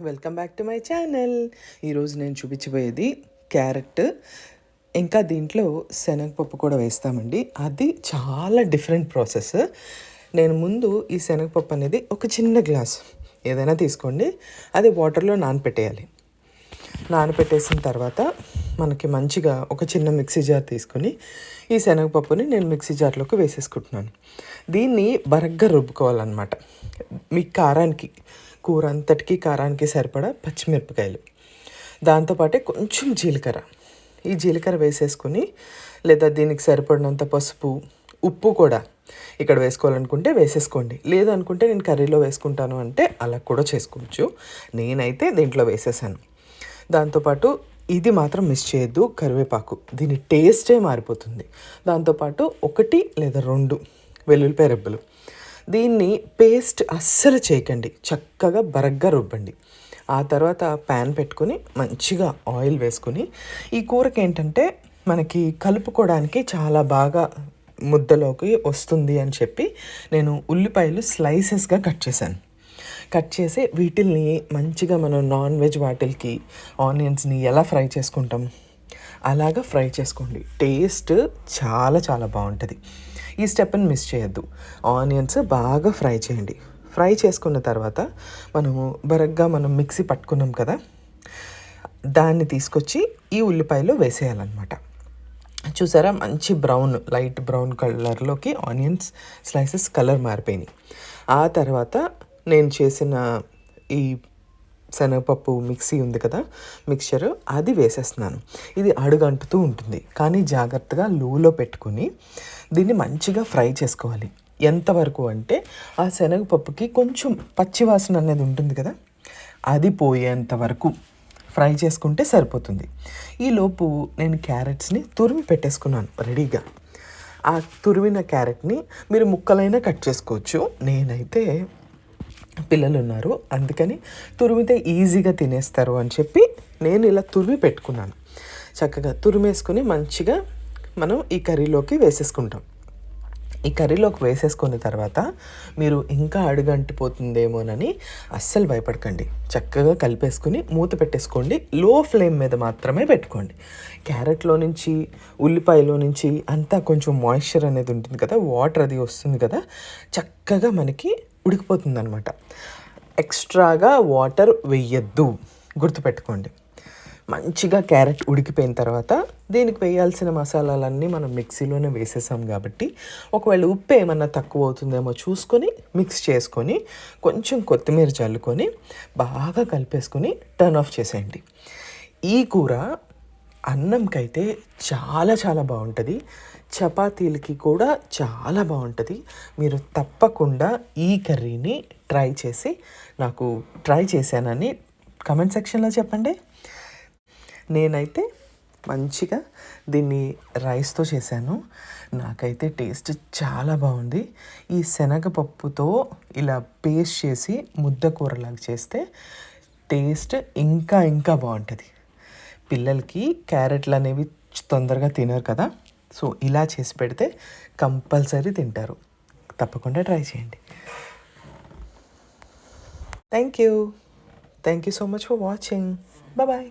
Welcome back to my channel. ఈరోజు నేను చూపించబోయేది carrot, ఇంకా దీంట్లో శనగపప్పు కూడా వేస్తామండి. అది చాలా డిఫరెంట్ ప్రాసెస్. నేను ముందు ఈ శనగపప్పు అనేది ఒక చిన్న గ్లాస్ ఏదైనా తీసుకోండి, అది వాటర్లో నానపెట్టేయాలి. నానపెట్టేసిన తర్వాత మనకి మంచిగా ఒక చిన్న మిక్సీ జార్ తీసుకొని ఈ శనగపప్పుని నేను మిక్సీ జార్లోకి వేసేసుకుంటున్నాను. దీన్ని బరగ్గా రుబ్బుకోవాలన్నమాట. మీ కారానికి, కూర అంతటికి కారానికి సరిపడా పచ్చిమిరపకాయలు, దాంతోపాటే కొంచెం జీలకర్ర, ఈ జీలకర్ర వేసేసుకొని, లేదా దీనికి సరిపడినంత పసుపు, ఉప్పు కూడా ఇక్కడ వేసుకోవాలనుకుంటే వేసేసుకోండి. లేదనుకుంటే నేను కర్రీలో వేసుకుంటాను అంటే అలా కూడా చేసుకోవచ్చు. నేనైతే దీంట్లో వేసేసాను. దాంతోపాటు ఇది మాత్రం మిస్ చేయొద్దు, కరివేపాకు. దీని టేస్టే మారిపోతుంది. దాంతోపాటు 1 లేదా 2 వెల్లుల్లిపాయ రెబ్బలు. దీన్ని పేస్ట్ అస్సలు చేయకండి, చక్కగా బరగ్గా రుబ్బండి. ఆ తర్వాత ప్యాన్ పెట్టుకొని మంచిగా ఆయిల్ వేసుకొని, ఈ కూరకి ఏంటంటే మనకి కలుపుకోవడానికి చాలా బాగా ముద్దలోకి వస్తుంది అని చెప్పి నేను ఉల్లిపాయలు స్లైసెస్గా కట్ చేశాను. కట్ చేసి వీటిల్ని మంచిగా మనం నాన్ వెజ్ వాటిల్కి ఆనియన్స్ని ఎలా ఫ్రై చేసుకుంటాం అలాగా ఫ్రై చేసుకోండి. టేస్ట్ చాలా చాలా బాగుంటుంది. ఈ స్టెప్ని మిస్ చేయొద్దు. ఆనియన్స్ బాగా ఫ్రై చేయండి. ఫ్రై చేసుకున్న తర్వాత మనం మిక్సీ పట్టుకున్నాం కదా, దాన్ని తీసుకొచ్చి ఈ ఉల్లిపాయలో వేసేయాలన్నమాట. చూసారా, మంచి లైట్ బ్రౌన్ కలర్లోకి ఆనియన్స్ స్లైసెస్ కలర్ మారిపోయినాయి. ఆ తర్వాత నేను చేసిన ఈ శనగపప్పు మిక్సీ ఉంది కదా, మిక్చర్, అది వేసేస్తున్నాను. ఇది అడుగంటుతూ ఉంటుంది, కానీ జాగ్రత్తగా లోలో పెట్టుకొని దీన్ని మంచిగా ఫ్రై చేసుకోవాలి. ఎంతవరకు అంటే ఆ శనగపప్పుకి కొంచెం పచ్చివాసన అనేది ఉంటుంది కదా, అది పోయేంత వరకు ఫ్రై చేసుకుంటే సరిపోతుంది. ఈలోపు నేను క్యారెట్స్ని తురిమి పెట్టేసుకున్నాను రెడీగా. ఆ తురిమిన క్యారెట్ని మీరు ముక్కలైనా కట్ చేసుకోవచ్చు. నేనైతే పిల్లలు ఉన్నారు, అందుకని తురిమితే ఈజీగా తినేస్తారు అని చెప్పి నేను ఇలా తురిమి పెట్టుకున్నాను. చక్కగా తురిమేసుకొని మంచిగా మనం ఈ కర్రీలోకి వేసేసుకుంటాం. ఈ కర్రీలోకి వేసేసుకున్న తర్వాత మీరు ఇంకా అడుగంటిపోతుందేమోనని అస్సలు భయపడకండి. చక్కగా కలిపేసుకుని మూత పెట్టేసుకోండి. లో ఫ్లేమ్ మీద మాత్రమే పెట్టుకోండి. క్యారెట్లో నుంచి, ఉల్లిపాయలో నుంచి అంతా కొంచెం మాయిశ్చర్ అనేది ఉంటుంది కదా, వాటర్ అది వస్తుంది కదా, చక్కగా మనకి ఉడికిపోతుంది అనమాట. ఎక్స్ట్రాగా వాటర్ వేయద్దు, గుర్తుపెట్టుకోండి. మంచిగా క్యారెట్ ఉడికిపోయిన తర్వాత దీనికి వేయాల్సిన మసాలాలన్నీ మనం మిక్సీలోనే వేసేసాం కాబట్టి, ఒకవేళ ఉప్పు ఏమన్నా తక్కువ అవుతుందేమో చూసుకొని మిక్స్ చేసుకొని కొంచెం కొత్తిమీర చల్లుకొని బాగా కలిపేసుకొని టర్న్ ఆఫ్ చేసేయండి. ఈ కూర అన్నంకైతే చాలా చాలా బాగుంటుంది, చపాతీలకి కూడా చాలా బాగుంటుంది. మీరు తప్పకుండా ఈ కర్రీని ట్రై చేశానని కమెంట్ సెక్షన్లో చెప్పండి. నేనైతే మంచిగా దీన్ని రైస్తో చేశాను. నాకైతే టేస్ట్ చాలా బాగుంది. ఈ శనగపప్పుతో ఇలా పేస్ట్ చేసి ముద్ద కూరలాగా చేస్తే టేస్ట్ ఇంకా ఇంకా బాగుంటుంది. పిల్లలకి క్యారెట్లు అనేవి తొందరగా తినరు కదా, సో ఇలా చేసి పెడితే కంపల్సరీ తింటారు. తప్పకుండా ట్రై చేయండి. Thank you so much for watching. Bye.